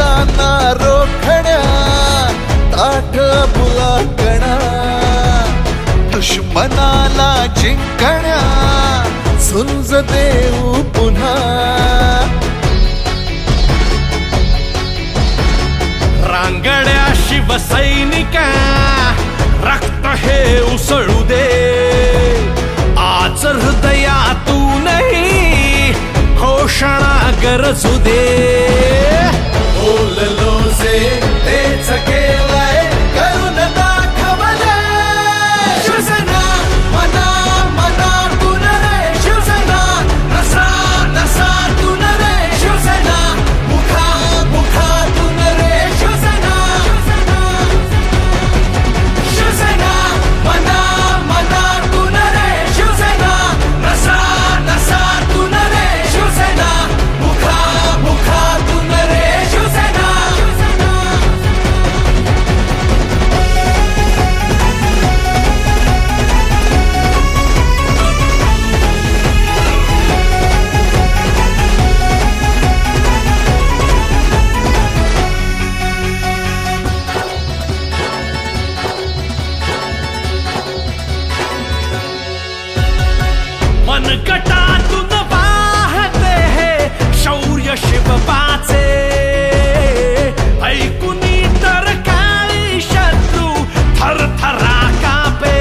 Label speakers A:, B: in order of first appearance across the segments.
A: शस्त्रांना रोखण्या ताठ बुलाकणा दुश्मनाला जिंकण्या झुंज देऊ पुन्हा
B: रांगड्या शिवसैनिका रक्त हे उसळू दे आज हृदयातूनही घोषणा गरजू दे
A: बोललो जे तेच केलंय करून दाखवलंय शिवसेना मना मनातून रे शिवसेना नसा नसातून रे शिवसेना मुखा मुखातून रे शिवसेना शिवसेना मना मनातून रे शिवसेना नसा नसातून रे शिवसेना मुखा मुखातून रे शिवसेना
B: मनगटातून वाहते हे शौर्य शिवबाचे ऐकुनी तर काळी शत्रू थरथरा कापे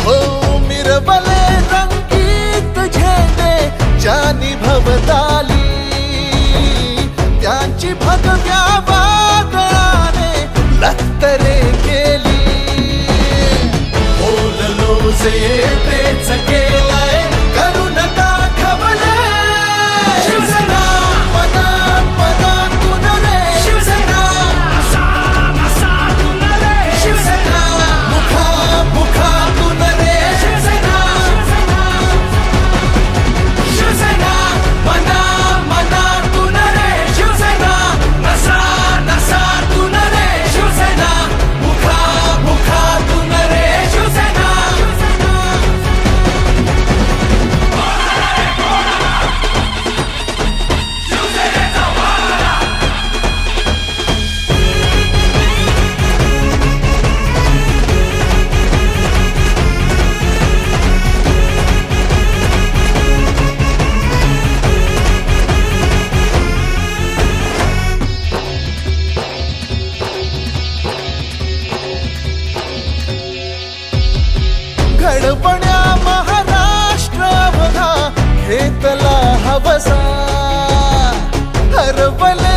A: हो मिरवले रंगीत झेंडे ज्यांनी भवताली त्यांची भगव्या वादळाने लक्तरे केली बोललो जे तेच केलंय करून दाखवलंय शिवसेना मना मनातून रे शिवसेना
B: नसातून रे
A: शिवसेना मुखा मुखातून रे शिवसेना शिवसेना मना मनातून रे शिवसेना नसा नसातून रे शिवसेना मुखा मुखातून रे शिवसेना घडपण्या महाराष्ट्र बघा घेतला हवसा हरवले